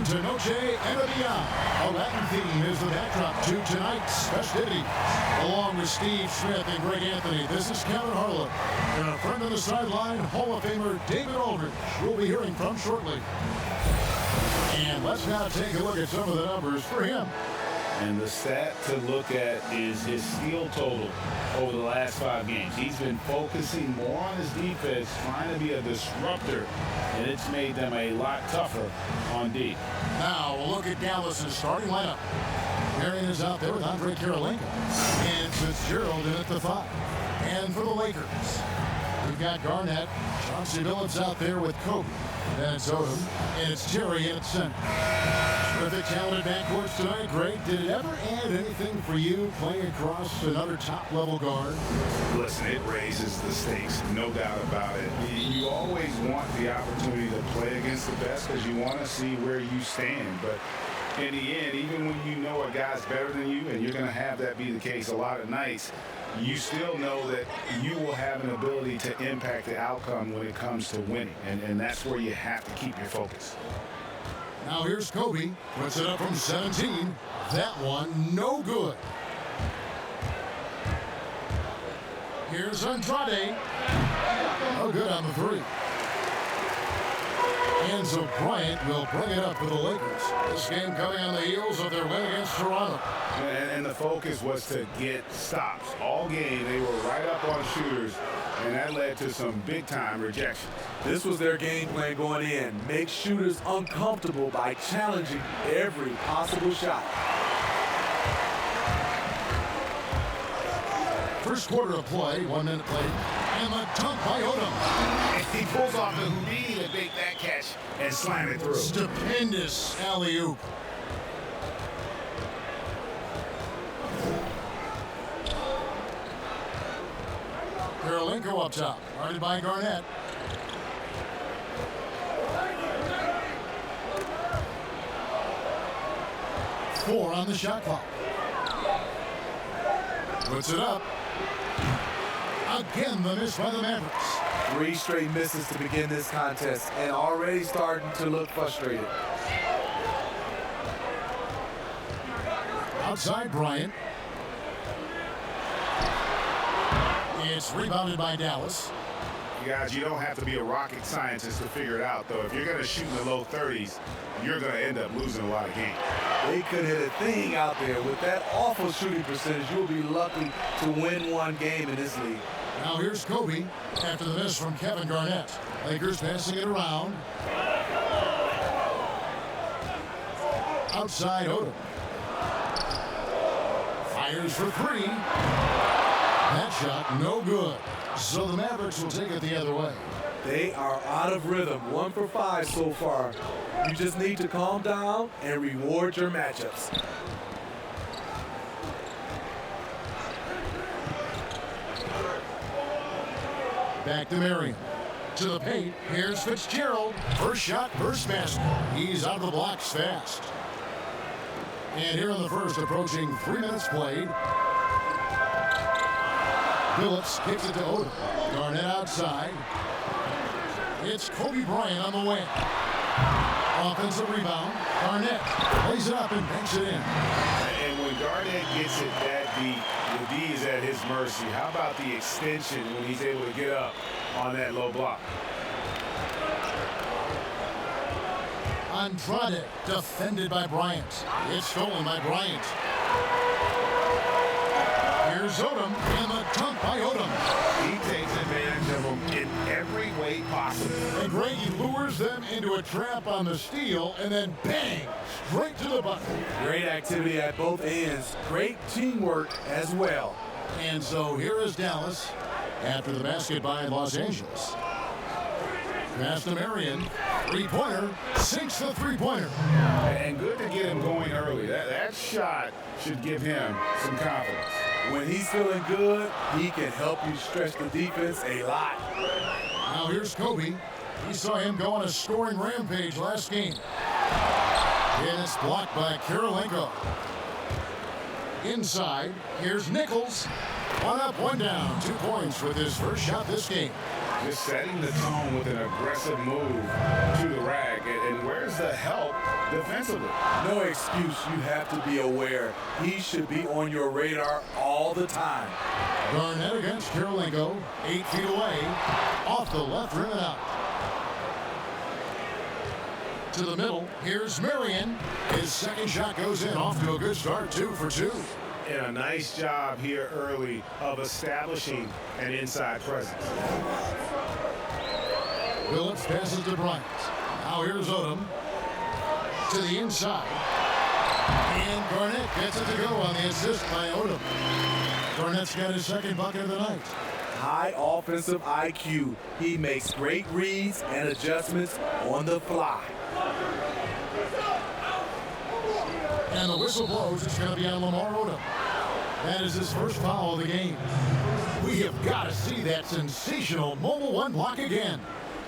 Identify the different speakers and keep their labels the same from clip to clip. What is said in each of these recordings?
Speaker 1: To Noche and Beyond. A Latin theme is the backdrop to tonight's festivities. Along with Steve Smith and Greg Anthony, this is Kevin Harlan. And a friend of the sideline, Hall of Famer David Aldridge, we'll be hearing from shortly. And let's now take a look at some of the numbers for him.
Speaker 2: And the stat to look at is his steal total over the last 5 games. He's been focusing more on his defense, trying to be a disruptor, and it's made them a lot tougher on D.
Speaker 1: Now we'll look at Dallas' starting lineup. Marion is out there with Andre Karolinko and Fitzgerald in at the 5. And for the Lakers, we've got Garnett, Chauncey Billups out there with Kobe. Then it's Odom, and it's Terry in at center. Terrific talented backcourts tonight. Greg, did it ever add anything for you playing across another top-level guard?
Speaker 2: Listen, it raises the stakes, no doubt about it. You always want the opportunity to play against the best because you want to see where you stand. But in the end, even when you know a guy's better than you, and you're going to have that be the case a lot of nights, you still know that you will have an ability to impact the outcome when it comes to winning. And that's where you have to keep your focus.
Speaker 1: Now here's Kobe, puts it up from 17. That one, no good. Here's Andrade. No good on the 3. And so Bryant will bring it up for the Lakers. This game coming on the heels of their win against Toronto.
Speaker 2: And the focus was to get stops. All game, they were right up on shooters, and that led to some big-time rejections.
Speaker 3: This was their game plan going in. Make shooters uncomfortable by challenging every possible shot.
Speaker 1: First quarter of play, 1 minute played, and the dunk by Odom.
Speaker 2: And he pulls off the Houdini to make that catch and slam it through.
Speaker 1: Stupendous alley-oop. Karolinko up top, guarded by Garnett. Four on the shot clock. Puts it up. Again, the miss by the Mavericks.
Speaker 3: 3 straight misses to begin this contest and already starting to look frustrated.
Speaker 1: Outside Bryant. It's rebounded by Dallas.
Speaker 2: Guys, you don't have to be a rocket scientist to figure it out, though. If you're going to shoot in the low 30s, you're going to end up losing a lot of games.
Speaker 3: They could hit a thing out there. With that awful shooting percentage, you'll be lucky to win one game in this league.
Speaker 1: Now here's Kobe after the miss from Kevin Garnett. Lakers passing it around. Outside Odom. Fires for three. That shot no good. So the Mavericks will take it the other way.
Speaker 3: They are out of rhythm. 1 for 5 so far. You just need to calm down and reward your matchups.
Speaker 1: Back to Marion. To the paint. Here's Fitzgerald. First shot, first basket. He's out of the blocks fast. And here in the first, approaching 3 minutes played. Phillips kicks it to Odom. Garnett outside. It's Kobe Bryant on the wing. Offensive rebound. Garnett lays it up and banks it in.
Speaker 2: And when Garnett gets it that deep, the D is at his mercy. How about the extension when he's able to get up on that low block?
Speaker 1: Andrade defended by Bryant. It's stolen by Bryant. Here's Odom, and the dunk by Odom.
Speaker 2: He takes advantage of them in every way possible.
Speaker 1: And Gray lures them into a trap on the steal, and then bang, straight to the bucket.
Speaker 3: Great activity at both ends. Great teamwork as well.
Speaker 1: And so here is Dallas after the basket by Los Angeles. Pass to Marion. Three-pointer. Sinks the three-pointer.
Speaker 2: And good to get him going early. That shot should give him some confidence.
Speaker 3: When he's feeling good, he can help you stretch the defense a lot.
Speaker 1: Now here's Kobe. We saw him go on a scoring rampage last game. And it's blocked by Kirilenko. Inside, here's Nichols. 1 up, 1 down. 2 points with his first shot this game.
Speaker 2: Just setting the tone with an aggressive move to the rack. And where's the help defensively?
Speaker 3: No excuse. You have to be aware. He should be on your radar all the time.
Speaker 1: Garnett against Kirilenko. 8 feet away. Off the left rim and out. To the middle. Here's Marion. His second shot goes in. Off to a good start. 2 for 2.
Speaker 2: And a nice job here early of establishing an inside presence.
Speaker 1: Phillips passes to Bryant. Now here's Odom. To the inside. And Garnett gets it to go on the assist by Odom. Garnett's got his second bucket of the night.
Speaker 3: High offensive IQ. He makes great reads and adjustments on the fly.
Speaker 1: And the whistle blows. It's going to be on Lamar Odom. That is his first foul of the game. We have got to see that sensational mobile one block again.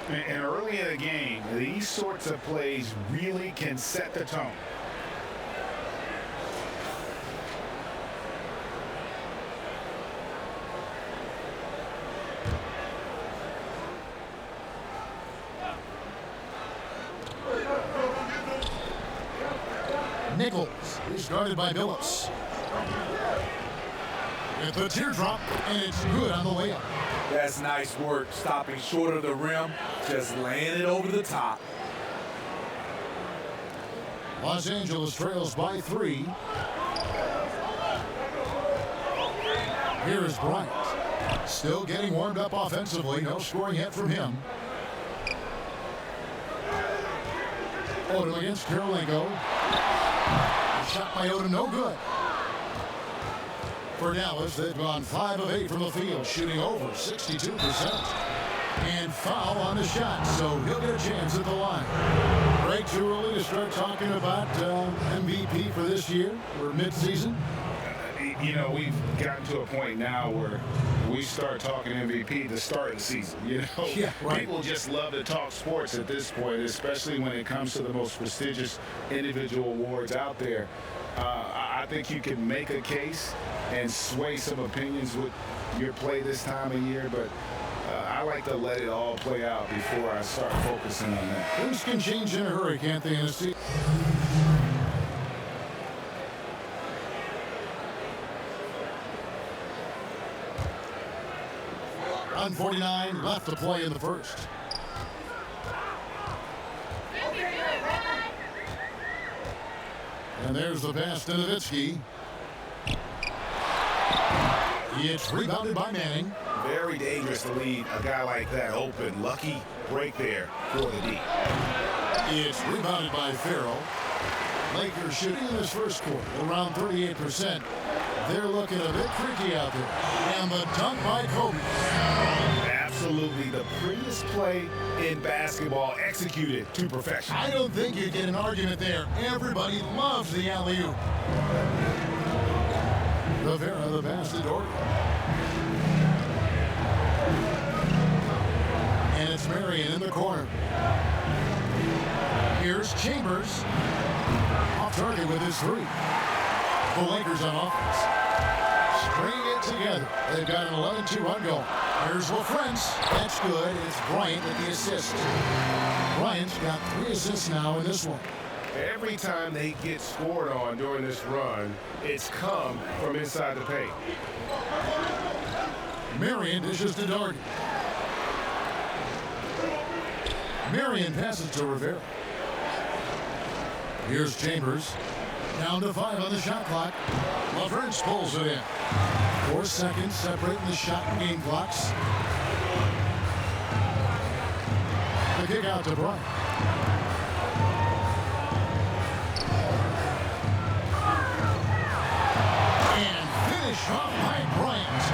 Speaker 2: And early in the game, these sorts of plays really can set the tone.
Speaker 1: Nichols is guarded by Phillips. With the teardrop, and it's good on the way up.
Speaker 3: That's nice work, stopping short of the rim, just laying it over the top.
Speaker 1: Los Angeles trails by 3. Here is Bryant. Still getting warmed up offensively. No scoring yet from him. Odom against Kirilenko. Shot by Odom, no good. For Dallas, they've gone 5 of 8 from the field, shooting over 62%. And foul on the shot, so he'll get a chance at the line. Right, too early to start talking about MVP for this year or mid-season?
Speaker 2: You know, we've gotten to a point now where we start talking MVP to start the season. You know,
Speaker 1: yeah, right.
Speaker 2: People just love to talk sports at this point, especially when it comes to the most prestigious individual awards out there. I think you can make a case and sway some opinions with your play this time of year, but I like to let it all play out before I start focusing on that.
Speaker 1: Things can change in a hurry, can't they, in a season? 1:49 left to play in the first. And there's the pass to Nowitzki. It's rebounded by Manning.
Speaker 2: Very dangerous to leave a guy like that open. Lucky break there for the D.
Speaker 1: It's rebounded by Farrell. Lakers shooting in this first quarter around 38%. They're looking a bit freaky out there. And the dunk by Kobe.
Speaker 2: Absolutely the prettiest play in basketball, executed to perfection.
Speaker 1: I don't think you get an argument there. Everybody loves the alley-oop. Rivera, the pass to Dort. And it's Marion in the corner. Here's Chambers. Off target with his three. The Lakers on offense. String it together. They've got an 11-2 run goal. Here's LaFrance. That's good. It's Bryant with the assist. Bryant's got 3 assists now in this one.
Speaker 2: Every time they get scored on during this run, it's come from inside the paint.
Speaker 1: Marion dishes to Doherty. Marion passes to Rivera. Here's Chambers. Down to 5 on the shot clock. LaFrance pulls it in. 4 seconds separating the shot and game clocks. The kick out to Bryant. And finish off by Bryant.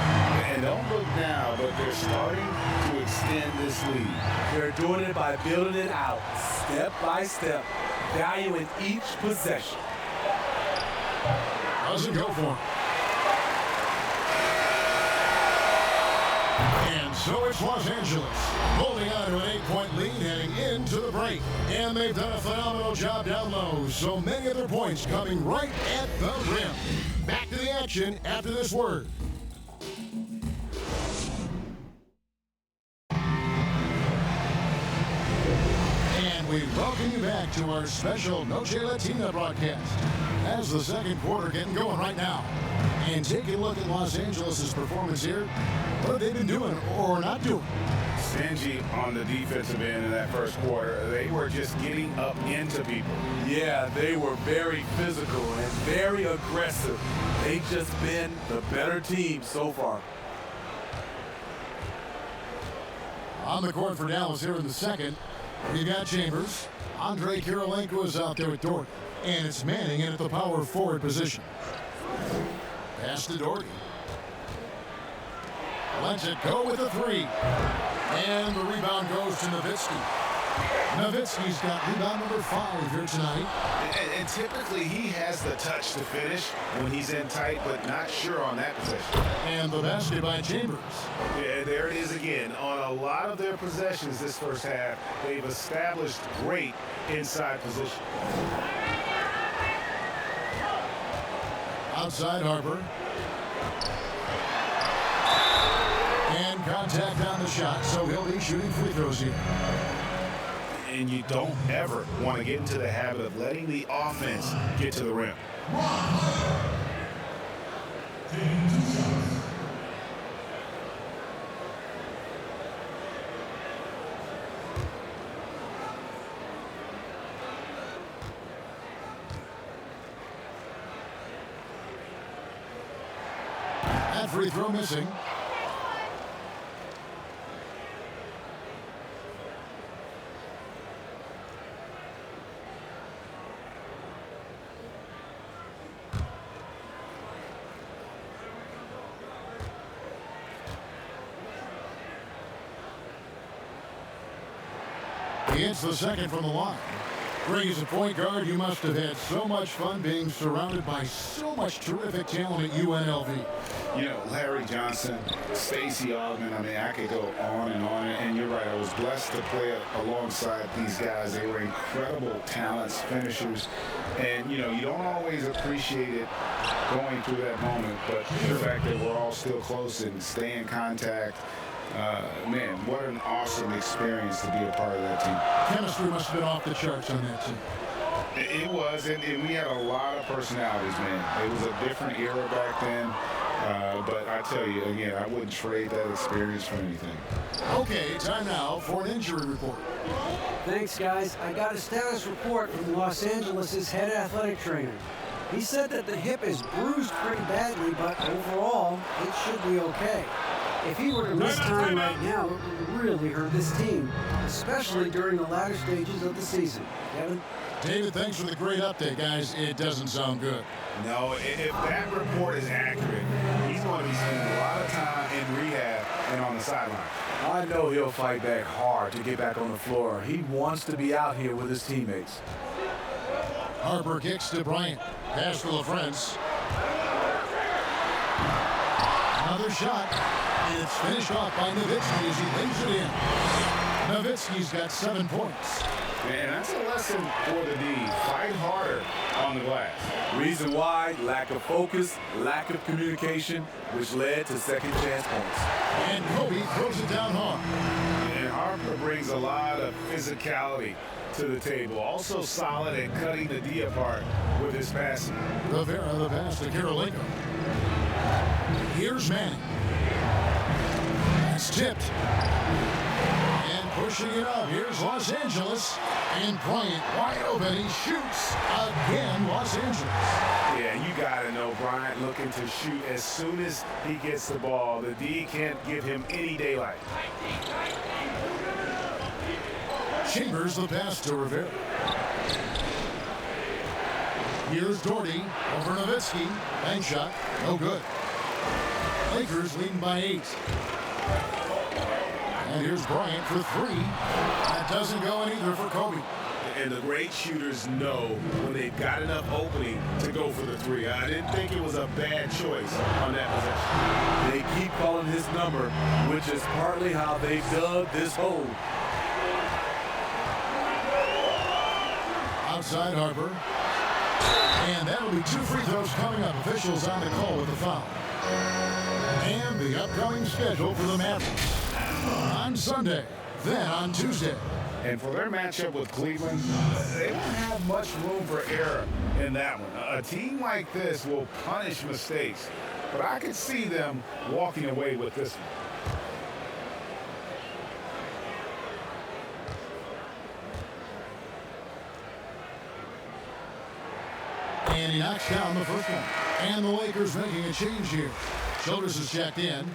Speaker 2: And don't look now, but they're starting to extend this lead.
Speaker 3: They're doing it by building it out, step by step, valuing each possession.
Speaker 1: Doesn't go for him. And so it's Los Angeles holding on to an 8-point lead heading into the break. And they've done a phenomenal job down low. So many of their points coming right at the rim. Back to the action after this word. And we welcome you back to our special Noche Latina broadcast. As the second quarter getting going right now. And taking a look at Los Angeles' performance here. What have they been doing or not doing?
Speaker 2: Stingy on the defensive end in that first quarter. They were just getting up into people.
Speaker 3: Yeah, they were very physical and very aggressive. They've just been the better team so far.
Speaker 1: On the court for Dallas here in the second, you got Chambers. Andre Kirilenko is out there with Doherty. And it's Manning in at the power forward position. Pass to Doherty. Lets it go with a 3. And the rebound goes to Nowitzki. Nowitzki's got rebound number 5 here tonight.
Speaker 2: And typically he has the touch to finish when he's in tight, but not sure on that possession.
Speaker 1: And the basket by Chambers.
Speaker 2: Yeah, there it is again. On a lot of their possessions this first half, they've established great inside position.
Speaker 1: Outside Harper. And contact on the shot, so he'll be shooting free throws here.
Speaker 2: And you don't ever want to get into the habit of letting the offense get to the rim.
Speaker 1: That free throw missing. He hits the second from the line. Greg, as a point guard, you must have had so much fun being surrounded by so much terrific talent at UNLV.
Speaker 2: You know, Larry Johnson, Stacey Augmon, I mean, I could go on. And you're right, I was blessed to play alongside these guys. They were incredible talents, finishers. And, you know, you don't always appreciate it going through that moment, but the fact that we're all still close and stay in contact, man, what an awesome experience to be a part of that team.
Speaker 1: Chemistry must have been off the charts on that team.
Speaker 2: It was, and we had a lot of personalities, man. It was a different era back then. But I tell you, again, I wouldn't trade that experience for anything.
Speaker 1: Okay, time now for an injury report.
Speaker 4: Thanks, guys. I got a status report from Los Angeles' head athletic trainer. He said that the hip is bruised pretty badly, but overall, it should be okay. If he were to miss time right now, it would really hurt this team, especially during the latter stages of the season. Kevin?
Speaker 1: David, thanks for the great update, guys. It doesn't sound good.
Speaker 2: No, if that report is accurate, he's going to be spending a lot of time in rehab and on the sideline.
Speaker 3: I know he'll fight back hard to get back on the floor. He wants to be out here with his teammates.
Speaker 1: Harper kicks to Bryant. Pass to LaFrance. Another shot. It's finished off by Nowitzki as he lays it in. Nowitzki's got 7 points.
Speaker 2: And that's a lesson for the D. Fight harder on the glass.
Speaker 3: Reason why, lack of focus, lack of communication, which led to second chance points.
Speaker 1: And Kobe throws it down hard.
Speaker 2: And Harper brings a lot of physicality to the table. Also solid at cutting the D apart with his passing.
Speaker 1: Rivera the pass to Karolinko. Here's Manning. That's tipped. And pushing it up. Here's Los Angeles. And Bryant wide open. He shoots again, Los Angeles.
Speaker 2: Yeah, you got to know Bryant looking to shoot as soon as he gets the ball. The D can't give him any daylight.
Speaker 1: Chambers the pass to Rivera. Here's Doherty over Nowitzki. Bank shot. No good. Lakers leading by 8. And here's Bryant for 3. That doesn't go in either for Kobe.
Speaker 2: And the great shooters know when they've got enough opening to go for the 3. I didn't think it was a bad choice on that possession.
Speaker 3: They keep calling his number, which is partly how they dug this hole.
Speaker 1: Outside Harper. And that'll be 2 free throws coming up. Officials on the call with the foul. And the upcoming schedule for the Mavericks. On Sunday, then on Tuesday.
Speaker 2: And for their matchup with Cleveland, they don't have much room for error in that one. A team like this will punish mistakes, but I could see them walking away with this one.
Speaker 1: And he knocks down the first one. And the Lakers making a change here. Childress is checked in.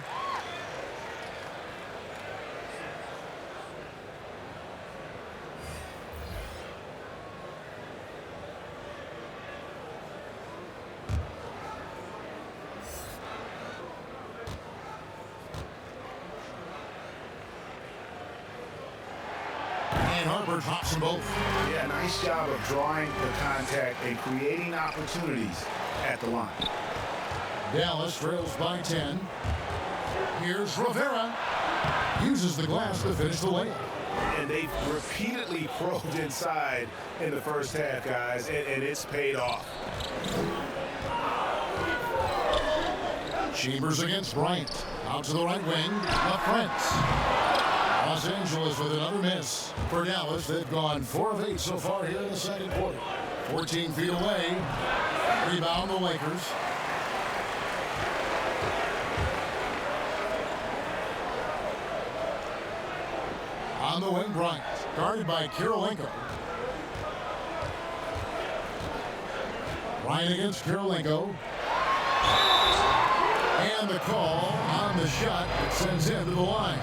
Speaker 1: And Harper drops them both.
Speaker 2: Yeah, nice job of drawing the contact and creating opportunities at the line.
Speaker 1: Dallas trails by 10. Here's Rivera. Uses the glass to finish the layup.
Speaker 2: And they've repeatedly probed inside in the first half, guys, and it's paid off.
Speaker 1: Chambers against Bryant. Out to the right wing. LaFrance. Los Angeles with another miss. For Dallas, they've gone 4 of 8 so far here in the second quarter. 14 feet away. Rebound the Lakers. On the wing, Bryant. Guarded by Karolinko. Bryant against Karolinko. And the call on the shot that sends him to the line.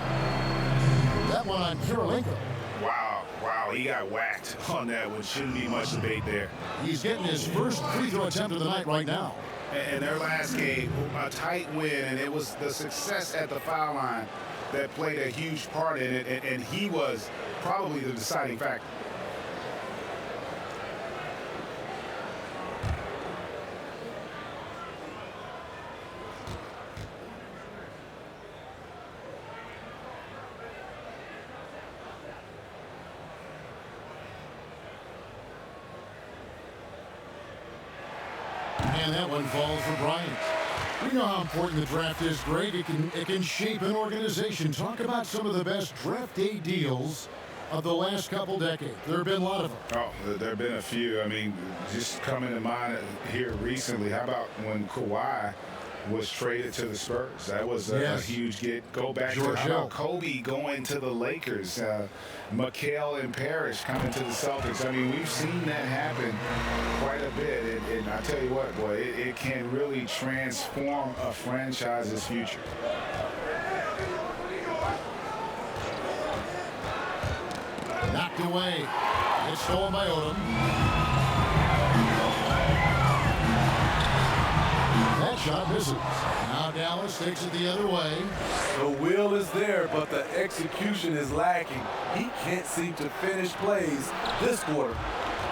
Speaker 1: That one on Karolinko.
Speaker 2: Wow, he got whacked on that one. Shouldn't be much debate there.
Speaker 1: He's getting his first free throw attempt of the night right now.
Speaker 2: And their last game, a tight win, and it was the success at the foul line that played a huge part in it, and he was probably the deciding factor.
Speaker 1: And that one falls for Bryant. We know how important the draft is, Greg. It can shape an organization. Talk about some of the best draft day deals of the last couple decades. There have been a lot of them.
Speaker 2: Oh, there have been a few. I mean, just coming to mind here recently, how about when Kawhi was traded to the Spurs. That was a huge get. Go back to how about Kobe going to the Lakers, McHale and Parrish coming to the Celtics. I mean, we've seen that happen quite a bit. And I tell you what, boy, it can really transform a franchise's future.
Speaker 1: Knocked away. It's stolen by Odom. That shot misses. Now Dallas takes it the other way.
Speaker 3: The will is there, but the execution is lacking. He can't seem to finish plays this quarter.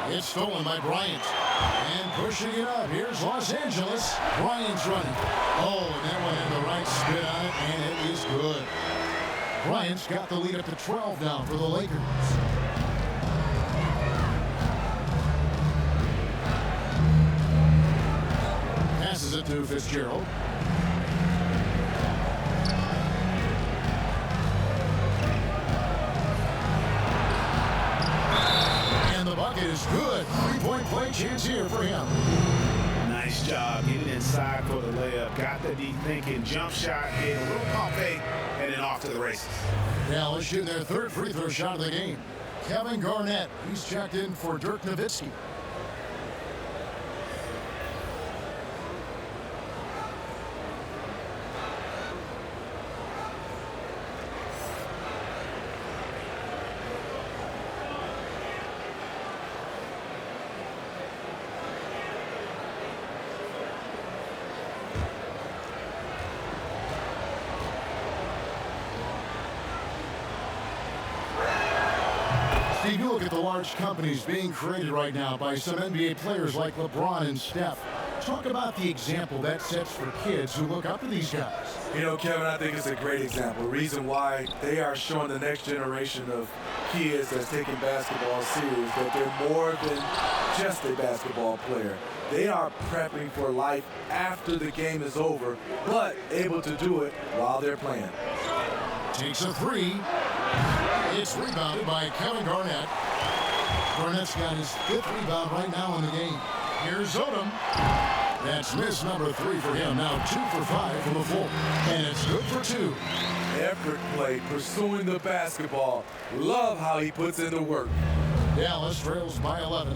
Speaker 1: It's stolen by Bryant. And pushing it up. Here's Los Angeles. Bryant's running. Oh, and that one had the right spin on it, and it is good. Bryant's got the lead up to 12 now for the Lakers. Passes it to Fitzgerald. And the bucket is good. Three-point play chance here for him.
Speaker 2: Nice job getting inside for the layup. Got the deep thinking. Jump shot, hit a little pump fake, and then off to the races.
Speaker 1: Dallas shooting their third free throw shot of the game. Kevin Garnett, he's checked in for Dirk Nowitzki. Steve, you look at the large companies being created right now by some NBA players like LeBron and Steph. Talk about the example that sets for kids who look up to these guys.
Speaker 3: You know, Kevin, I think it's a great example. Reason why they are showing the next generation of kids that's taking basketball serious, that they're more than just a basketball player. They are prepping for life after the game is over, but able to do it while they're playing.
Speaker 1: Takes a three. It's rebounded by Kevin Garnett. Garnett's got his fifth rebound right now in the game. Here's Odom. That's miss number 3 for him. Now 2 for 5 from the floor. And it's good for 2.
Speaker 3: Effort play, pursuing the basketball. Love how he puts in the work.
Speaker 1: Dallas trails by 11.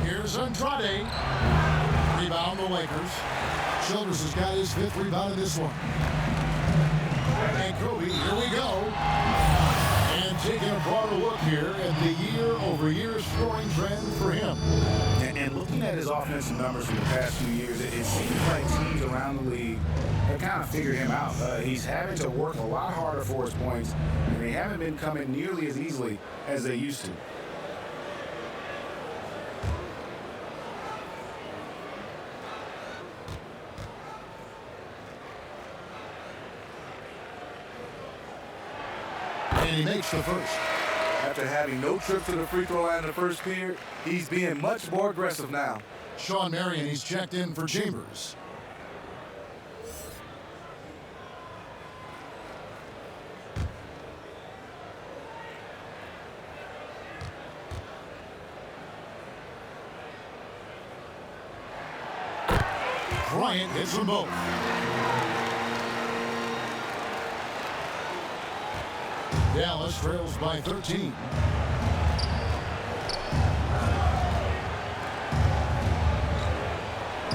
Speaker 1: Here's Andrade. Rebound the Lakers. Childress has got his 5th rebound in this one. And Kobe, here we go. And taking a broader look here at the year-over-year scoring trend for him.
Speaker 2: And looking at his offensive numbers in the past few years, it seems like teams around the league have kind of figured him out. He's having to work a lot harder for his points, and they haven't been coming nearly as easily as they used to.
Speaker 1: And he makes the first.
Speaker 3: After having no trips to the free throw line in the first period, he's being much more aggressive now.
Speaker 1: Sean Marion, he's checked in for Chambers. Bryant hits them both. Dallas trails by 13.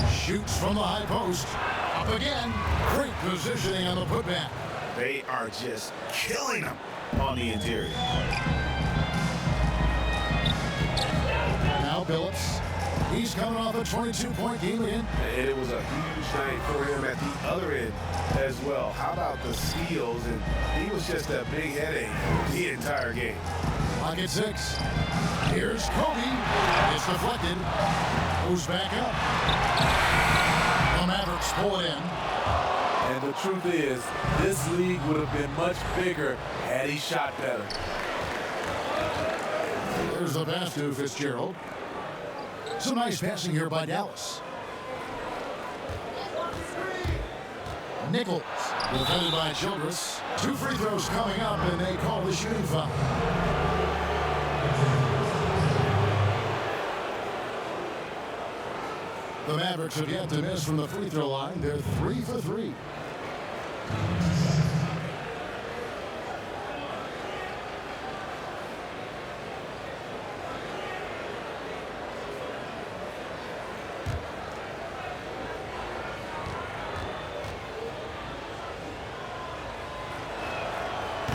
Speaker 1: Shoots from the high post. Up again. Great positioning on the putback.
Speaker 2: They are just killing them on the interior.
Speaker 1: Now Billups. He's coming off a 22-point game again.
Speaker 2: And it was a huge night for him at the other end as well. How about the steals? And he was just a big headache the entire game.
Speaker 1: Clock at 6. Here's Kobe. It's deflected. Goes back up. The Mavericks pull it in.
Speaker 3: And the truth is, this league would have been much bigger had he shot better.
Speaker 1: There's the pass to Fitzgerald. Some nice passing here by Dallas. Nichols, defended by Childress. 2 free throws coming up, and they call the shooting foul. The Mavericks have yet to miss from the free throw line. They're 3 for 3.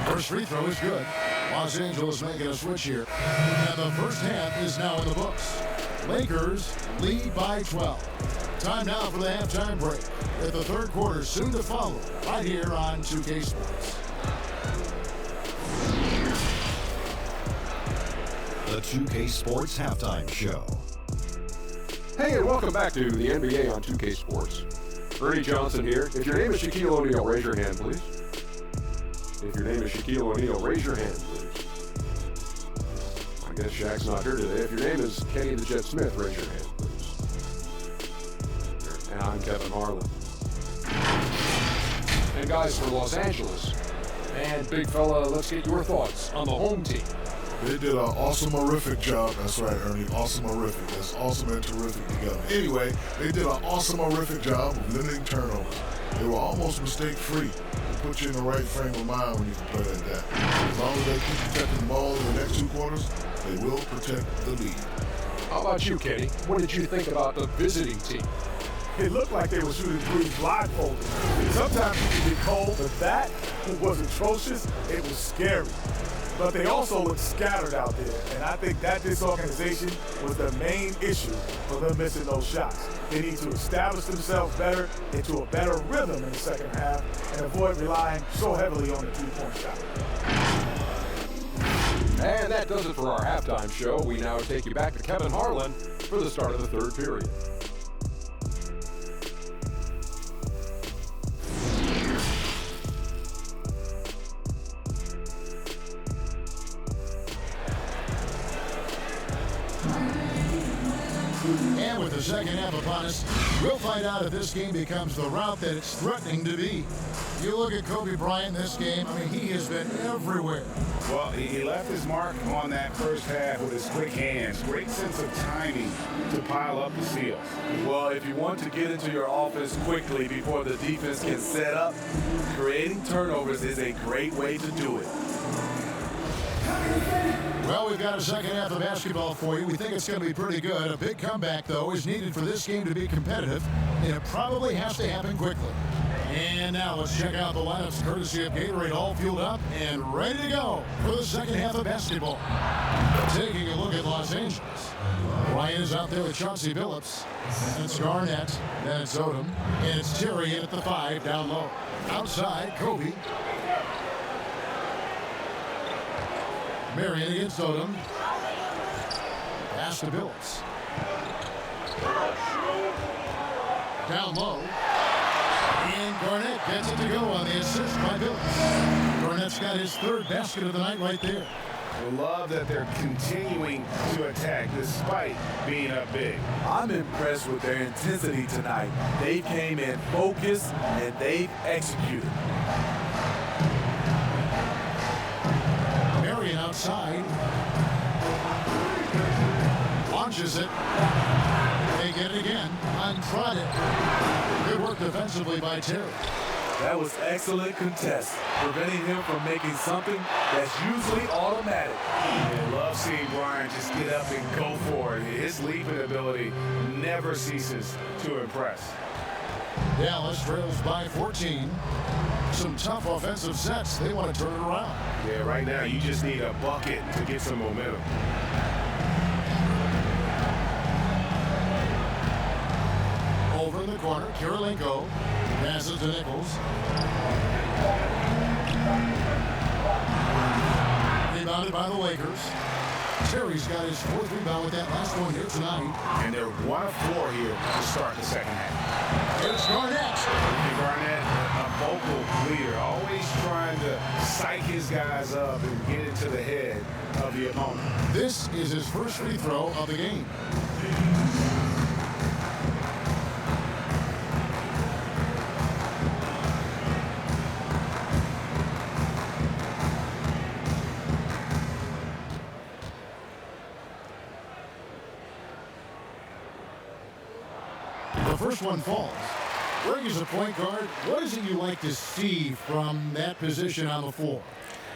Speaker 1: First free throw is good. Los Angeles making a switch here. And the first half is now in the books. Lakers lead by 12. Time now for the halftime break. With the third quarter soon to follow, right here on 2K Sports.
Speaker 5: The 2K Sports Halftime Show.
Speaker 6: Hey, and welcome back to the NBA on 2K Sports. Ernie Johnson here. If your name is Shaquille O'Neal, raise your hand, please. If your name is Shaquille O'Neal, raise your hand, please. I guess Shaq's not here today. If your name is Kenny the Jet Smith, raise your hand, please. And I'm Kevin Harlan. And guys, for Los Angeles, and big fella, let's get your thoughts on the home team.
Speaker 7: They did an awesome-orific job. That's right, Ernie. Awesome-orific. That's awesome and terrific together. Anyway, they did an awesome-orific job of limiting turnovers. They were almost mistake-free. It put you in the right frame of mind when you can play like that. As long as they keep protecting the ball in the next two quarters, they will protect the lead.
Speaker 6: How about you, Kenny? What did you think about the visiting team?
Speaker 8: It looked like they were shooting threes blindfolded. Sometimes you can get cold, but that was atrocious. It was scary. But they also looked scattered out there, and I think that disorganization was the main issue for them missing those shots. They need to establish themselves better into a better rhythm in the second half and avoid relying so heavily on the three-point shot.
Speaker 6: And that does it for our halftime show. We now take you back to Kevin Harlan for the start of the third period.
Speaker 1: And with the second half upon us, we'll find out if this game becomes the route that it's threatening to be. You look at Kobe Bryant in this game, I mean, he has been everywhere.
Speaker 2: Well, he left his mark on that first half with his quick hands. Great sense of timing to pile up the steals.
Speaker 3: Well, if you want to get into your offense quickly before the defense can set up, creating turnovers is a great way to do it.
Speaker 1: Well, we've got a second half of basketball for you. We think it's going to be pretty good. A big comeback, though, is needed for this game to be competitive, and it probably has to happen quickly. And now let's check out the lineups courtesy of Gatorade, all fueled up and ready to go for the second half of basketball. Taking a look at Los Angeles. Ryan is out there with Chauncey Billups. And it's Garnett. Then it's Odom. And it's Terry in at the 5 down low. Outside, Kobe. Marion against Odom. Pass to Billups. Down low. And Garnett gets it to go on the assist by Billups. Garnett's got his third basket of the night right there.
Speaker 2: I love that they're continuing to attack despite being up big.
Speaker 3: I'm impressed with their intensity tonight. They came in focused and they've executed.
Speaker 1: Marion outside. Launches it. They get it again. Andrade. Good work defensively by Terry.
Speaker 3: That was excellent contest, preventing him from making something that's usually automatic.
Speaker 2: I love seeing Brian just get up and go for it. His leaping ability never ceases to impress.
Speaker 1: Dallas trails by 14. Some tough offensive sets. They want to turn it around.
Speaker 2: Yeah, right now you just need a bucket to get some momentum.
Speaker 1: Over in the corner, Kirilenko passes to Nichols. Rebounded by the Lakers. Terry's got his fourth rebound with that last one here tonight.
Speaker 2: And they're 1 of 4 here to start the second half.
Speaker 1: Here's Garnett.
Speaker 2: Garnett, a vocal leader, always trying to psych his guys up and get into the head of the opponent.
Speaker 1: This is his first free throw of the game. first one falls. Greg, as a point guard, what is it you like to see from that position on the floor?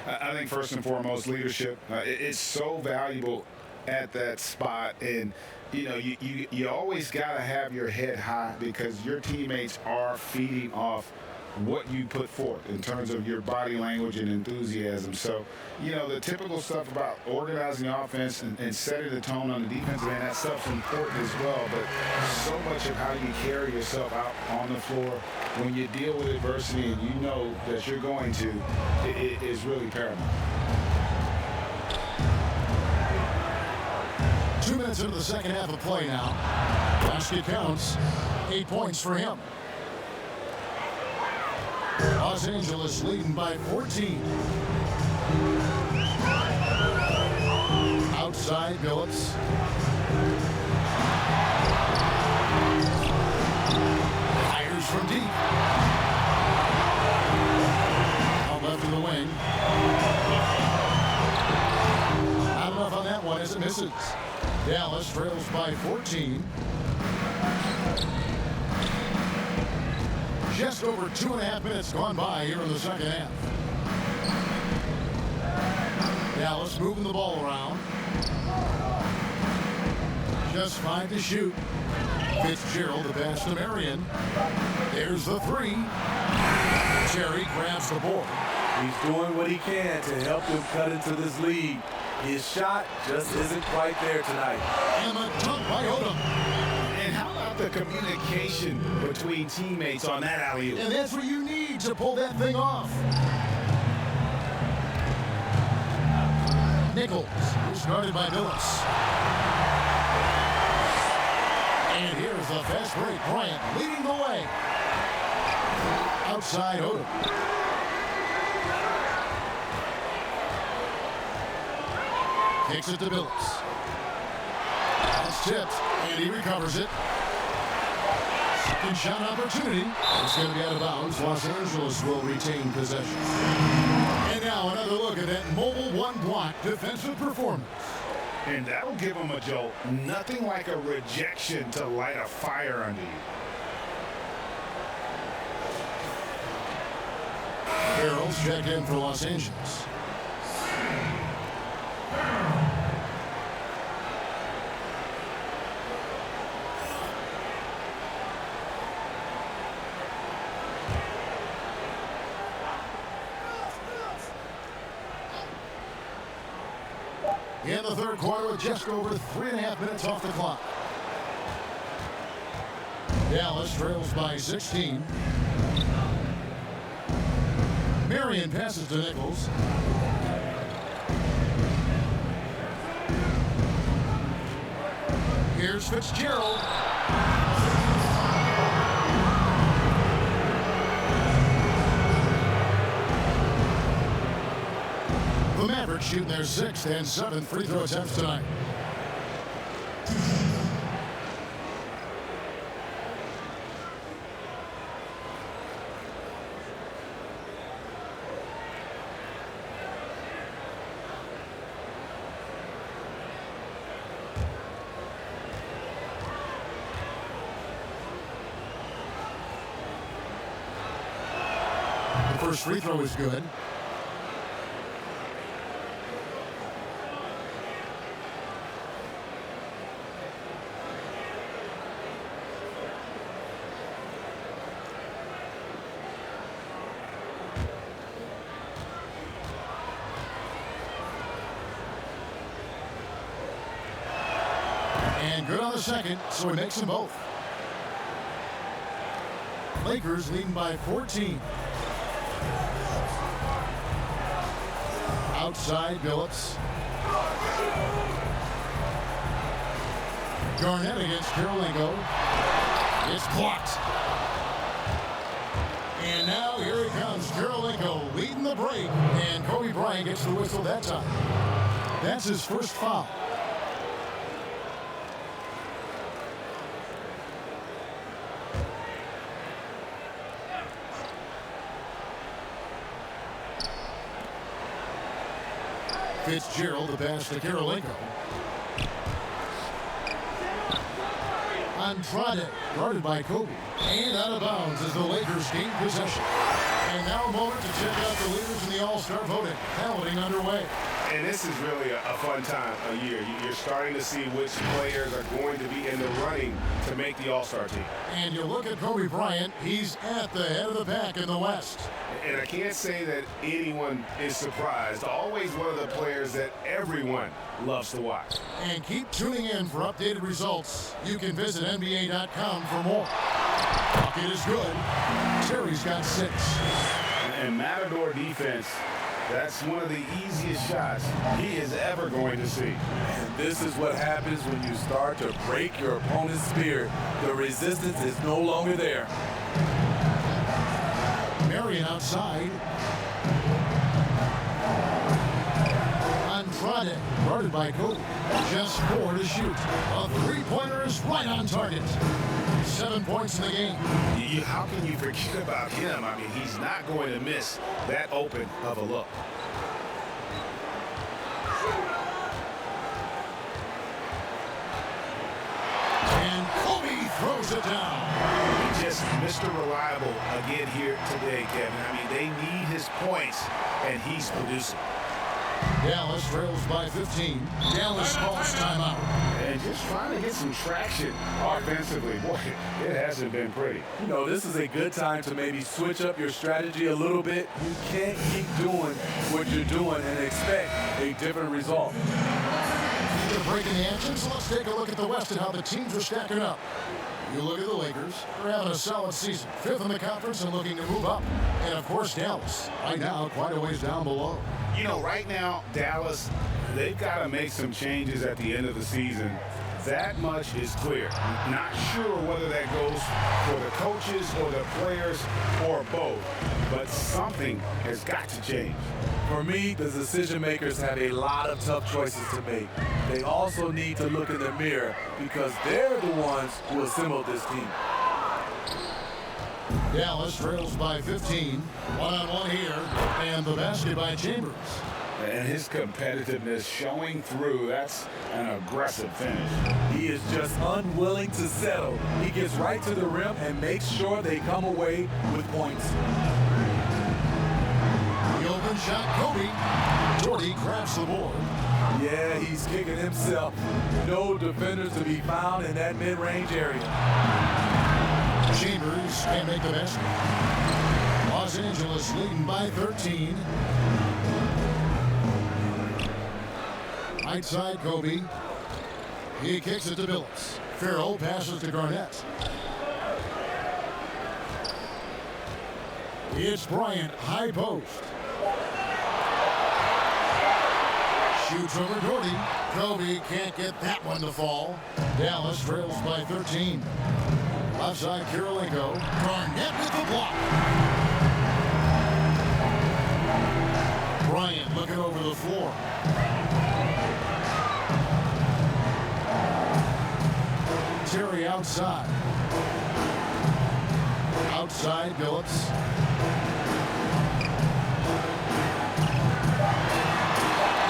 Speaker 2: I think first and foremost, leadership. It's so valuable at that spot, and you always got to have your head high because your teammates are feeding off what you put forth in terms of your body language and enthusiasm. So, the typical stuff about organizing the offense and setting the tone on the defensive end, that stuff's important as well. But so much of how you carry yourself out on the floor when you deal with adversity and you know that you're going to, it is really paramount.
Speaker 1: 2 minutes into the second half of play now. Basket counts. 8 points for him. Los Angeles leading by 14. Outside Billups. Fires from deep. Out left of the wing. Not enough on that one as it misses. Dallas trails by 14. Just over 2.5 minutes gone by here in the second half. Dallas moving the ball around. Just 5 to shoot. Fitzgerald the pass to Marion. There's the three. Cherry grabs the board.
Speaker 3: He's doing what he can to help them cut into this lead. His shot just isn't quite there tonight.
Speaker 1: And the dunk by Odom.
Speaker 2: And how about the communication between teammates on that alley-oop?
Speaker 1: And that's what you need to pull that thing off. Nichols is guarded by Billups. And here's the fast break. Bryant leading the way. Outside Odom. Kicks it to Billups. It's tipped, and he recovers it. Second shot opportunity. It's going to be out of bounds. Los Angeles will retain possession. And now another look at that mobile one-block defensive performance.
Speaker 2: And that'll give them a jolt. Nothing like a rejection to light a fire under you.
Speaker 1: Carroll's checked in for Los Angeles. In the third quarter with just over 3.5 minutes off the clock. Dallas trails by 16. Marion passes to Nichols. Here's Fitzgerald. The Mavericks shooting their 6th and 7th free throw attempts tonight. The first free throw is good. And good on the second, so he makes them both. Lakers leading by 14. Outside Billups. Garnett against Karolinko. It's blocked. And now here it comes. Karolinko leading the break. And Kobe Bryant gets the whistle that time. That's his first foul. Fitzgerald, the pass to Karolinko. On Andrade, guarded by Kobe. And out of bounds as the Lakers gain possession. And now a moment to check out the leaders in the All-Star voting. Balloting underway.
Speaker 2: And this is really a fun time of year. You're starting to see which players are going to be in the running to make the All-Star team.
Speaker 1: And you look at Kobe Bryant, he's at the head of the pack in the West.
Speaker 2: And I can't say that anyone is surprised. Always one of the players that everyone loves to watch.
Speaker 1: And keep tuning in for updated results. You can visit NBA.com for more. Bucket is good. Terry's got 6.
Speaker 2: And Matador defense, that's one of the easiest shots he is ever going to see.
Speaker 3: And this is what happens when you start to break your opponent's spirit. The resistance is no longer there.
Speaker 1: Marion outside. Andrade, guarded by Kobe. Just 4 to shoot. A three-pointer is right on target. 7 points in the game.
Speaker 2: How can you forget about him? I mean, he's not going to miss that open of a look.
Speaker 1: And Kobe throws it down.
Speaker 2: Just Mr. Reliable again here today, Kevin. I mean, they need his points, and he's producing.
Speaker 1: Dallas trails by 15. Dallas calls timeout.
Speaker 2: And just trying to get some traction offensively. Boy, it hasn't been pretty.
Speaker 3: You know, this is a good time to maybe switch up your strategy a little bit. You can't keep doing what you're doing and expect a different result.
Speaker 1: They're breaking the action, so let's take a look at the West and how the teams are stacking up. You look at the Lakers, they're having a solid season. 5th in the conference and looking to move up. And of course, Dallas, right now, quite a ways down below.
Speaker 2: You know, right now, Dallas, they've got to make some changes at the end of the season. That much is clear. Not sure whether that goes for the coaches or the players or both, but something has got to change.
Speaker 3: For me, the decision makers have a lot of tough choices to make. They also need to look in the mirror because they're the ones who assembled this team.
Speaker 1: Dallas trails by 15. One-on-one here, and the basket by Chambers.
Speaker 2: And his competitiveness showing through. That's an aggressive finish.
Speaker 3: He is just unwilling to settle. He gets right to the rim and makes sure they come away with points.
Speaker 1: The open shot, Kobe. Jordy grabs the board.
Speaker 3: Yeah, he's kicking himself. No defenders to be found in that mid-range area.
Speaker 1: Chambers can't make the basket. Los Angeles leading by 13. Right side, Kobe. He kicks it to Billups. Farrell passes to Garnett. It's Bryant, high post. Shoots over Doherty. Kobe can't get that one to fall. Dallas trails by 13. Left side, Kirilenko. Garnett with the block. Bryant looking over the floor. Terry outside. Outside, Billups.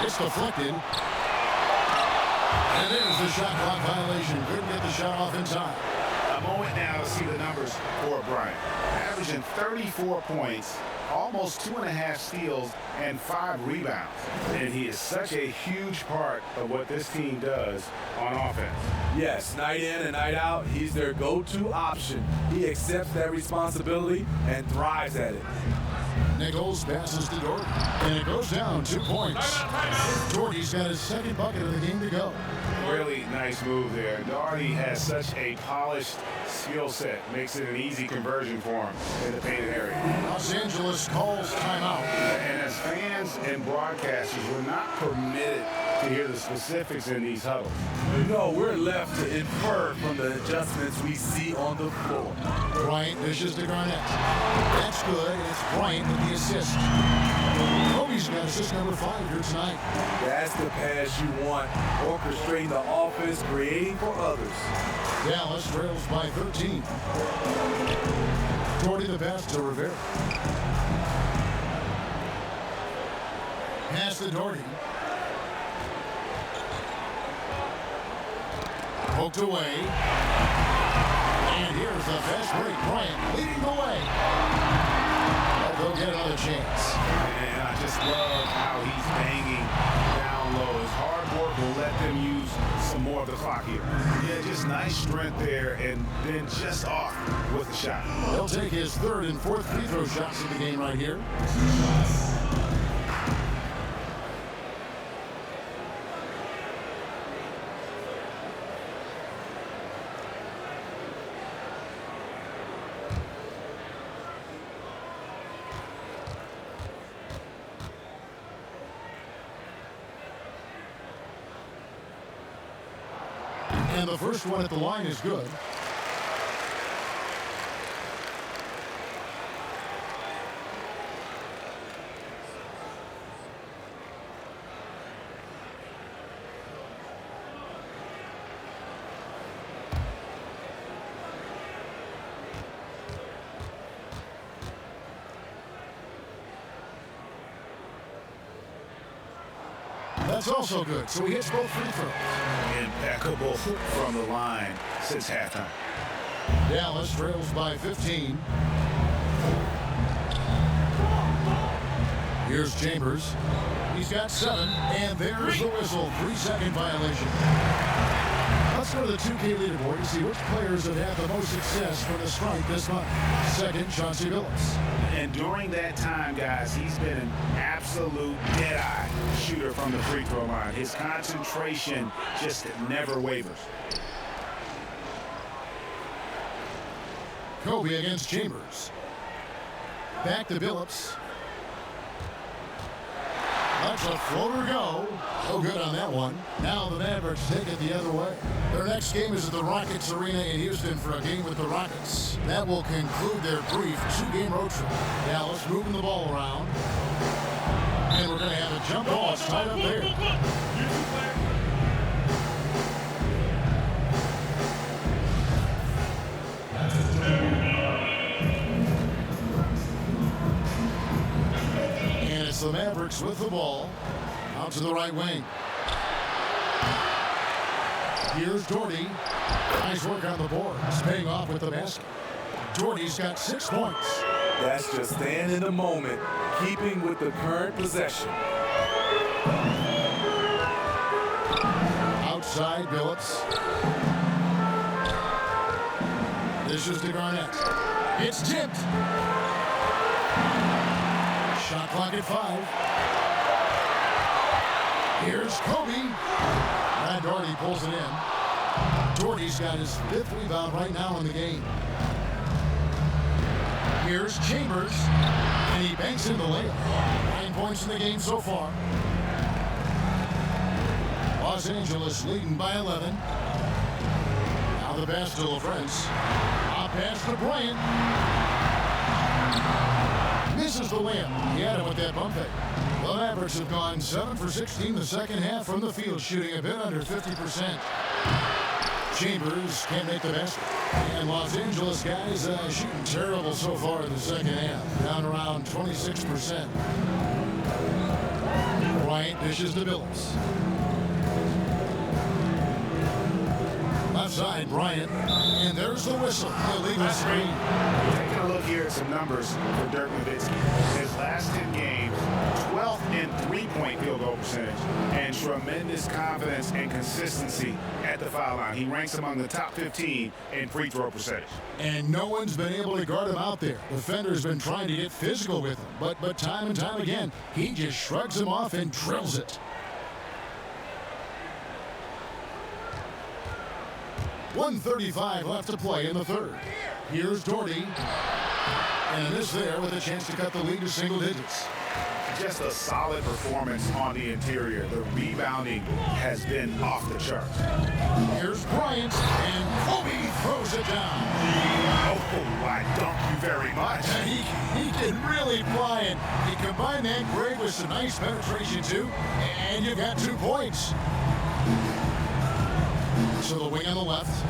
Speaker 1: It's deflected. And there's the shot clock violation. Couldn't get the shot off in time.
Speaker 2: A moment now to see the numbers for Bryant. Averaging 34 points, almost 2.5 steals, and 5 rebounds. And he is such a huge part of what this team does on offense.
Speaker 3: Yes, night in and night out, he's their go-to option. He accepts that responsibility and thrives at it.
Speaker 1: Nichols passes to Doherty, and it goes down 2 points. Doherty's got his second bucket of the game to go.
Speaker 2: Really nice move there. Doherty has such a polished skill set. Makes it an easy conversion for him in the painted area.
Speaker 1: Los Angeles calls timeout.
Speaker 2: And as fans and broadcasters, we're not permitted to hear the specifics in these huddles.
Speaker 3: No, we're left to infer from the adjustments we see on the floor.
Speaker 1: Bryant dishes to Garnett. That's good, and it's Bryant with the assist. Kobe's got assist number 5 here tonight.
Speaker 3: That's the pass you want, orchestrating the offense, creating for others.
Speaker 1: Dallas trails by 13. Doherty the pass to Rivera. Pass to Doherty. Poked away. And here's the fast break. Bryant leading the way. They'll get another chance.
Speaker 2: And I just love how he's banging down low. His hard work will let them use some more of the clock here. Yeah, just nice strength there, and then just off with the shot.
Speaker 1: He'll take his third and fourth free throw shots in the game right here. And the first one at the line is good. That's also good. So he hits both free throws.
Speaker 2: Impeccable hoop from the line since halftime.
Speaker 1: Dallas trails by 15. Here's Chambers. He's got 7, and there's the whistle. 3-second violation. Let's go to the 2K leaderboard to see which players have had the most success from the strike this month. Second, Chauncey Billups.
Speaker 2: And during that time, guys, he's been an absolute dead-eye shooter from the free throw line. His concentration just never wavers.
Speaker 1: Kobe against Chambers. Back to Billups. Let's a floater go. No good on that one. Now the Mavericks take it the other way. Their next game is at the Rockets Arena in Houston for a game with the Rockets. That will conclude their brief 2-game road trip. Dallas moving the ball around. And we're going to have a jump ball. It's tied up there. And it's the Mavericks with the ball. Out to the right wing. Here's Doherty. Nice work on the board. It's paying off with the basket. Doherty's got 6 points.
Speaker 3: That's just staying in the moment, keeping with the current possession.
Speaker 1: Outside, Billups. This is to Garnett. It's tipped. Shot clock at 5. Here's Kobe. Brad Doherty pulls it in. Doherty's got his 5th rebound right now in the game. Here's Chambers. And he banks in the layup. 9 points in the game so far. Los Angeles leading by 11. Now the pass to LaFrance. Up pass to Bryant. Misses the layup. He had him with that bump fake. The Mavericks have gone 7 for 16 the second half from the field, shooting a bit under 50%. Chambers can't make the basket. And Los Angeles guys shooting terrible so far in the second half, down around 26%. Bryant dishes to Billups. Left side, Bryant. And there's the whistle. Illegal screen.
Speaker 2: Taking a look here at some numbers for Dirk Nowitzki. His last 10 games, 12th in 3-point field goal percentage, and tremendous confidence and consistency at the foul line. He ranks among the top 15 in free throw percentage.
Speaker 1: And no one's been able to guard him out there. Defender's been trying to get physical with him, but time and time again, he just shrugs him off and drills it. .135 left to play in the third. Here's Doherty. And this there with a chance to cut the lead to single digits.
Speaker 2: Just a solid performance on the interior. The rebounding has been off the charts.
Speaker 1: Here's Bryant, and Kobe throws it down.
Speaker 2: Oh, I thank you very much.
Speaker 1: He can really fly, and he combined that grade with some nice penetration too, and you've got 2 points. So the wing on the left.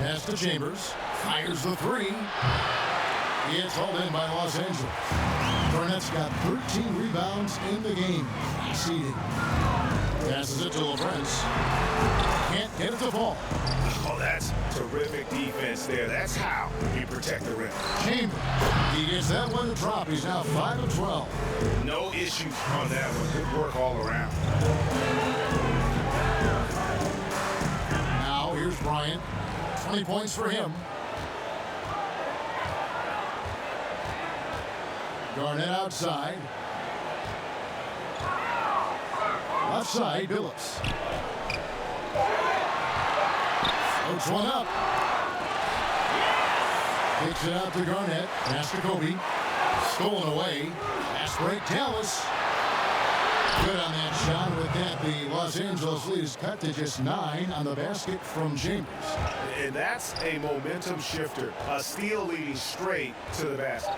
Speaker 1: Pass to Chambers. Fires the 3. It's hauled in by Los Angeles. Garnett's got 13 rebounds in the game. Exceeding. Passes it to LaFrance. Can't get it to fall.
Speaker 2: Oh, that's terrific defense there. That's how you protect the rim.
Speaker 1: Chambers. He gets that one to drop. He's now 5 of 12.
Speaker 2: No issues on that one. Good work all around.
Speaker 1: Now here's Bryant. 20 points for him. Garnett outside. Left side, Billups. Floats one up. Kicks it out to Garnett. Pass to Kobe. Stolen away. Pass break, Dallas. Good on that shot. With that, the Los Angeles lead is cut to just 9 on the basket from Chambers.
Speaker 2: And that's a momentum shifter. A steal leading straight to the basket.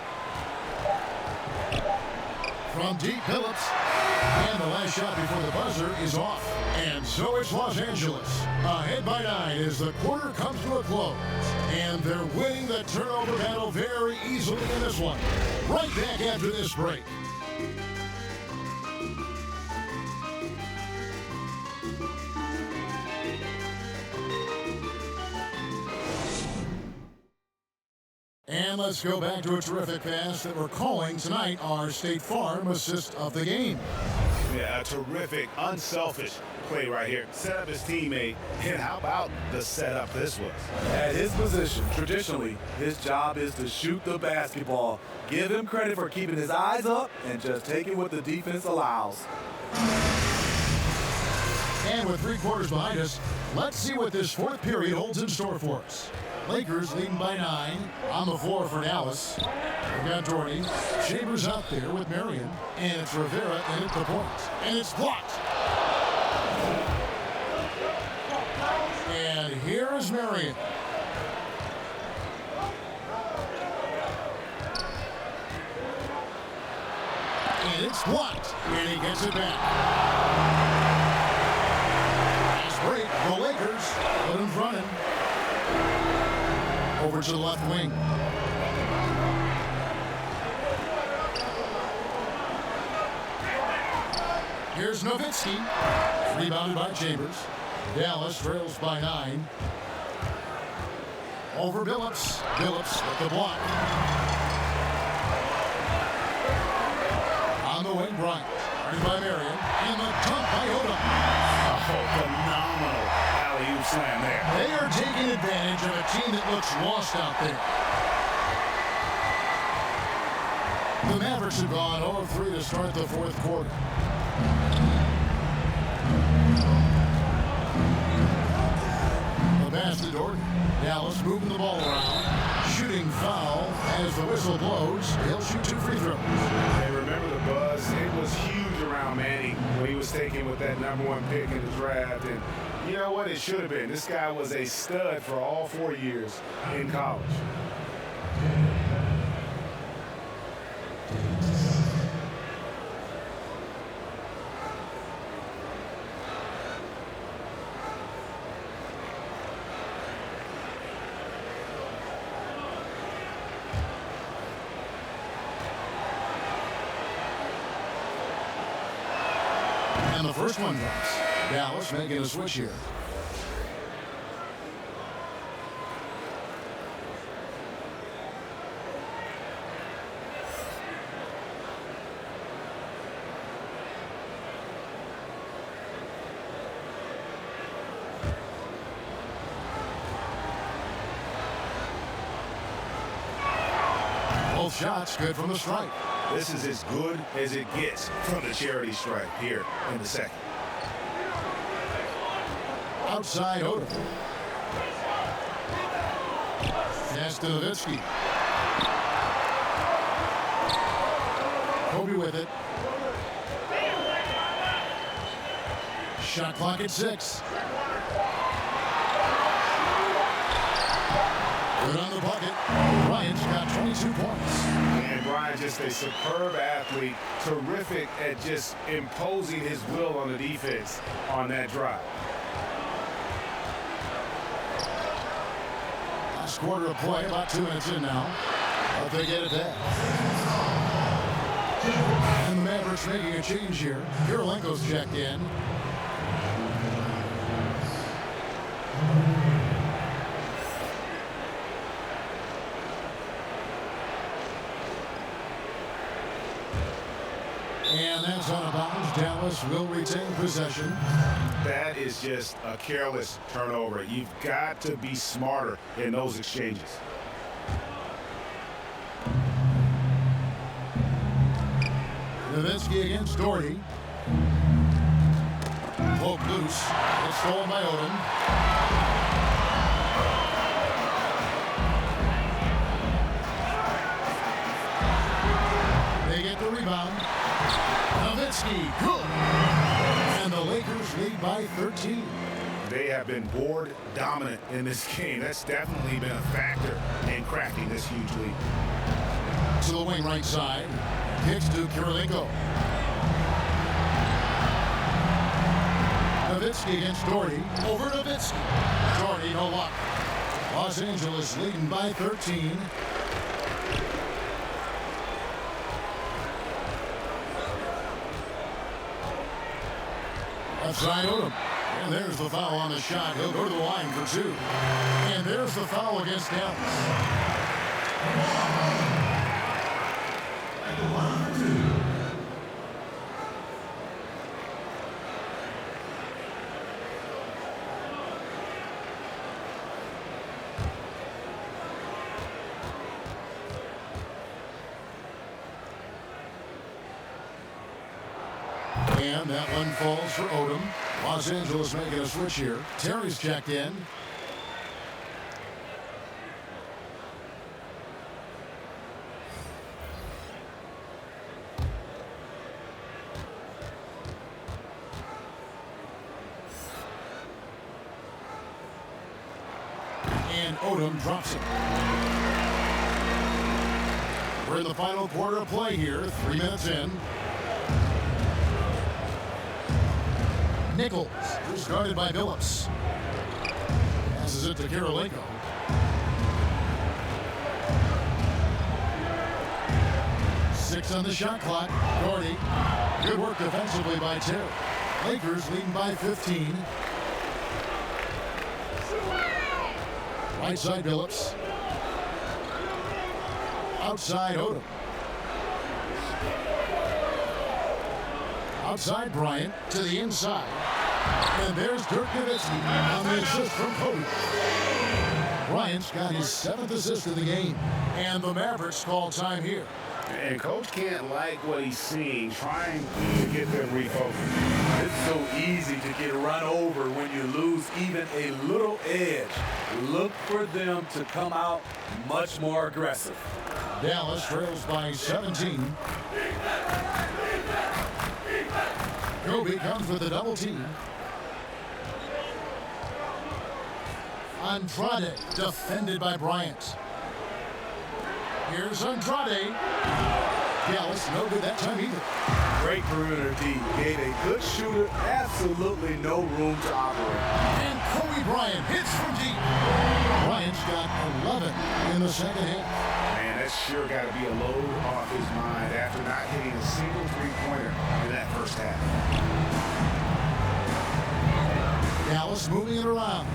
Speaker 1: From deep, Billups. And the last shot before the buzzer is off. And so it's Los Angeles. Ahead by 9 as the quarter comes to a close. And they're winning the turnover battle very easily in this one. Right back after this break. And let's go back to a terrific pass that we're calling tonight our State Farm assist of the game.
Speaker 2: Yeah, a terrific, unselfish play right here. Set up his teammate, and how about the setup this was?
Speaker 3: At his position, traditionally, his job is to shoot the basketball. Give him credit for keeping his eyes up and just taking what the defense allows.
Speaker 1: And with 3 quarters behind us, let's see what this fourth period holds in store for us. Lakers leading by 9 on the floor for Dallas. We've got Doherty. Chambers out there with Marion. And it's Rivera in at the point. And it's blocked. And here is Marion. And it's blocked. And he gets it back. Nice break. The Lakers put him running. Over to the left wing. Here's Nowitzki. Rebounded by Chambers. Dallas trails by 9. Over Billups. Billups with the block. On the wing, Bryant. Guarded by Marion. And the dunk by Odom.
Speaker 2: Oh, phenomenal alley-oop slam there.
Speaker 1: They are taking advantage of a team that looks lost out there. The Mavericks have gone 0-3 to start the fourth quarter. The pass to Doherty. Dallas moving the ball around. Shooting foul as the whistle blows. He'll shoot 2 free throws.
Speaker 2: Hey, remember the buzz? It was huge around Manning when he was taken with that #1 pick in the draft. And you know what? It should have been. This guy was a stud for all 4 years in college.
Speaker 1: And the first one drops. Dallas making a switch here. Both shots good from the strike.
Speaker 2: This is as good as it gets from the charity stripe here in the second.
Speaker 1: Outside Odom. Pass to Nowitzki. Kobe with it. Shot clock at 6. Good on the bucket. Bryant's got 22 points.
Speaker 2: And Bryant, just a superb athlete, terrific at just imposing his will on the defense on that drive.
Speaker 1: Last quarter of play, about 2 minutes in now. But they get it back. Angeles making a change here. Kirilenko's checked in. And that's out of bounds. Dallas will retain possession.
Speaker 2: That is just a careless turnover. You've got to be smarter in those exchanges.
Speaker 1: Nowitzki against Doherty. Poke loose. It's stolen by Odom. They get the rebound. Nowitzki, good. And the Lakers lead by 13.
Speaker 2: They have been board dominant in this game. That's definitely been a factor in cracking this huge lead.
Speaker 1: To the wing right side. Kicks to Kirilenko. Nowitzki against Doherty. Over Nowitzki. Doherty, no luck. Los Angeles leading by 13. Outside Odom. And there's the foul on the shot. He'll go to the line for two. And there's the foul against Dallas. And that one falls for Odom. Los Angeles making a switch here. Terry's checked in. And Odom drops it. We're in the final quarter of play here. 3 minutes in. Nichols, who's guarded by Billups. Passes it to Kirilenko. Six on the shot clock. Doherty. Good work defensively by Terry. Lakers leading by 15. Right side Billups. Outside Odom. Outside Bryant to the inside. And there's Dirk Nowitzki on the assist from Kobe. Bryant's got his 7th assist of the game. And the Mavericks call time here.
Speaker 2: And coach can't like what he's seeing, trying to get them refocused.
Speaker 3: It's so easy to get run over when you lose even a little edge. Look for them to come out much more aggressive.
Speaker 1: Dallas trails by 17. Kobe comes with a double team. Andrade defended by Bryant. Here's Andrade. Dallas no good that time either.
Speaker 3: Great perimeter D. Gave a good shooter absolutely no room to operate.
Speaker 1: And Kobe Bryant hits from deep. Bryant's got 11 in the second half.
Speaker 2: Man, that's sure got to be a load off his mind after not hitting a single three-pointer in that first half.
Speaker 1: Dallas moving it around.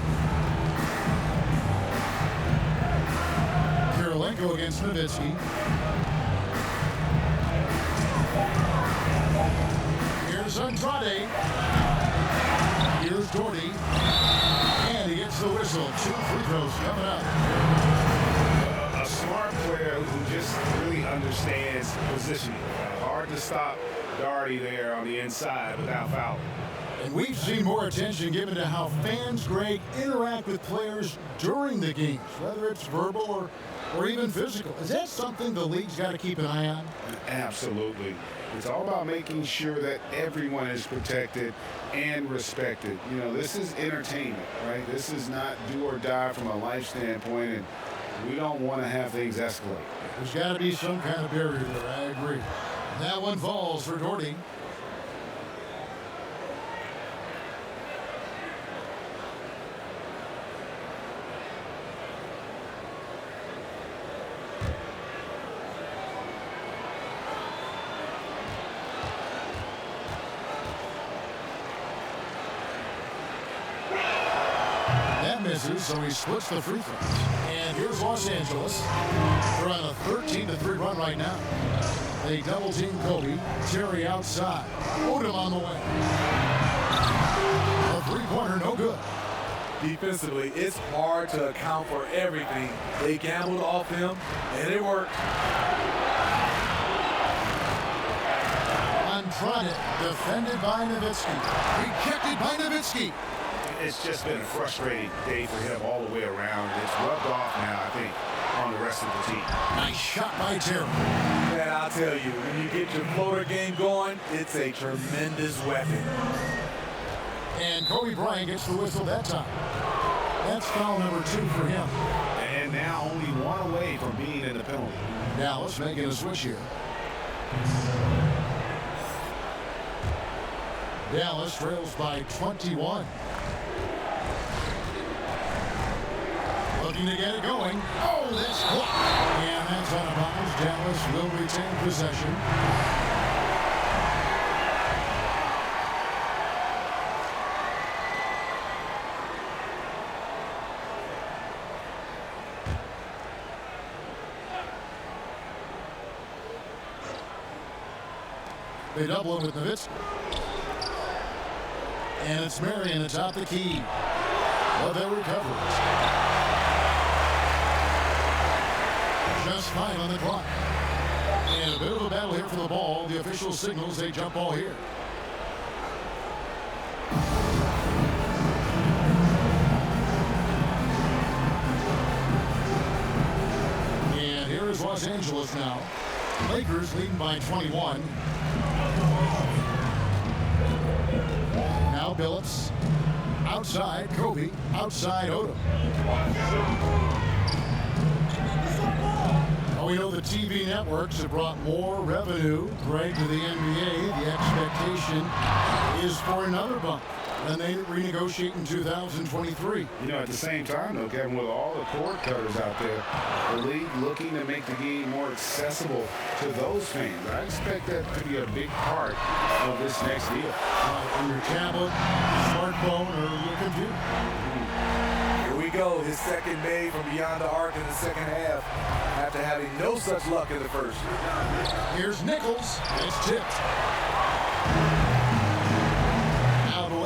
Speaker 1: Kirilenko against Nowitzki. Here's Andrade. Here's Doherty. And he gets the whistle. 2 free throws coming up.
Speaker 2: A smart player who just really understands positioning. Hard to stop Doherty there on the inside without fouling.
Speaker 1: And we've seen more attention given to how fans, Greg, interact with players during the games, whether it's verbal or even physical. Is that something the league's got to keep an eye on?
Speaker 2: Absolutely. It's all about making sure that everyone is protected and respected. You know, this is entertainment, right? This is not do or die from a life standpoint, and we don't want to have things escalate.
Speaker 1: There's got to be some kind of barrier there. I agree. That one falls for Doherty. misses, so he splits the free throws. And here's Los Angeles. They're on a 13-3 run right now. They double team Kobe. Terry outside. Odom on the way. A three-pointer, no good.
Speaker 3: Defensively, it's hard to account for everything. They gambled off him, and it worked.
Speaker 1: Unprodded, defended by Nowitzki. Rejected by Nowitzki.
Speaker 2: It's just been a frustrating day for him all the way around. It's rubbed off now, I think, on the rest of the team.
Speaker 1: Nice shot by Terry.
Speaker 3: Man, I'll tell you, when you get your floater game going, it's a tremendous weapon.
Speaker 1: And Kobe Bryant gets the whistle that time. That's foul number 2 for him.
Speaker 2: And now only one away from being in the penalty.
Speaker 1: Dallas making a switch here. Dallas trails by 21. Looking to get it going. Oh, that's blocked. And that's out of bounds. Dallas will retain possession. They double him with Nowitzki. And it's Marion atop the key. But they recover it. Just 5 on the clock. And a bit of a battle here for the ball. The official signals a jump ball here. And here is Los Angeles now. Lakers leading by 21. Now Billups. Outside Kobe. Outside Odom. Well, we know the TV networks have brought more revenue, Greg, to the NBA. The expectation is for another bump. Then they renegotiate in 2023.
Speaker 2: You know, at the same time, though, Kevin, with all the cord cutters out there, the league looking to make the game more accessible to those fans. I expect that to be a big part of this next deal.
Speaker 1: On your tablet, smartphone, or your computer.
Speaker 3: Here we go, his second made from beyond the arc in the second half, after having no such luck in the first.
Speaker 1: Here's Nichols. It's tipped.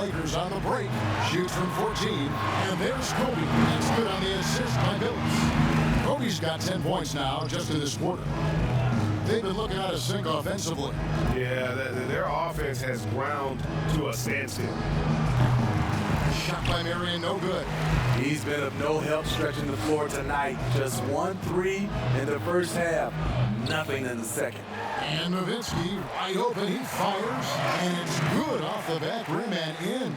Speaker 1: Lakers on the break, shoots from 14, and there's Kobe. That's good on the assist by Billups. Kobe's got 10 points now just in this quarter. They've been looking out of sync offensively.
Speaker 2: Yeah, their offense has ground to a standstill.
Speaker 1: Shot by Marion, no good.
Speaker 3: He's been of no help stretching the floor tonight. Just 1 3 in the first half, nothing in the second.
Speaker 1: And Nowitzki, wide open, he fires, and it's good off the back rim and in.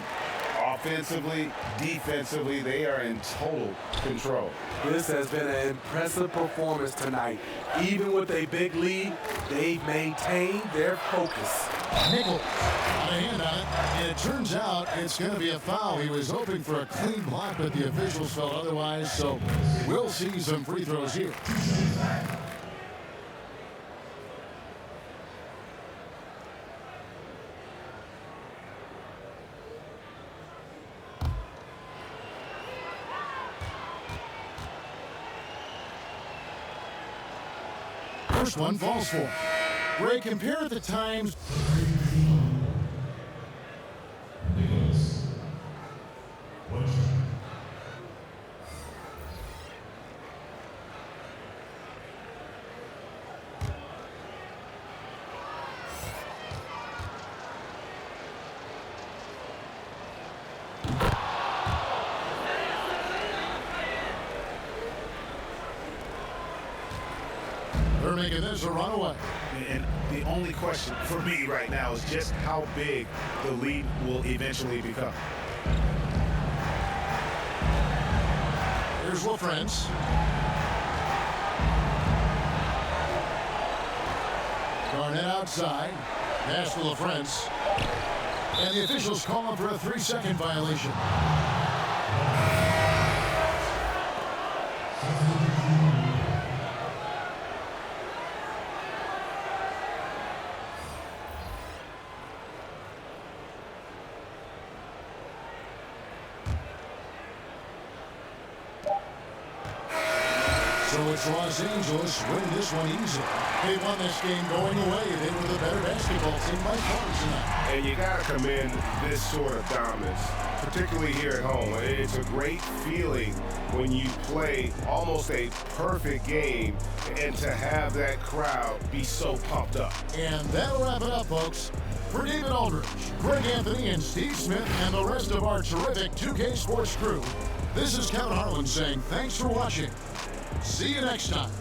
Speaker 2: Offensively, defensively, they are in total control.
Speaker 3: This has been an impressive performance tonight. Even with a big lead, they've maintained their focus.
Speaker 1: Nichols got a hand on it, and it turns out it's going to be a foul. He was hoping for a clean block, but the officials felt otherwise, so we'll see some free throws here. First one falls for. Ray, compare the times. They're making this a runaway.
Speaker 2: And the only question for me right now is just how big the lead will eventually become.
Speaker 1: Here's LaFrance. Garnett outside. Pass to LaFrance. And the officials call him for a 3-second violation. So it's Los Angeles winning this one easily. They won this game going away. They were the better basketball team by far tonight.
Speaker 2: And you got to commend this sort of dominance, particularly here at home. It's a great feeling when you play almost a perfect game and to have that crowd be so pumped up.
Speaker 1: And that'll wrap it up, folks. For David Aldridge, Greg Anthony, and Steve Smith, and the rest of our terrific 2K Sports crew, this is Kevin Harlan saying thanks for watching. See you next time.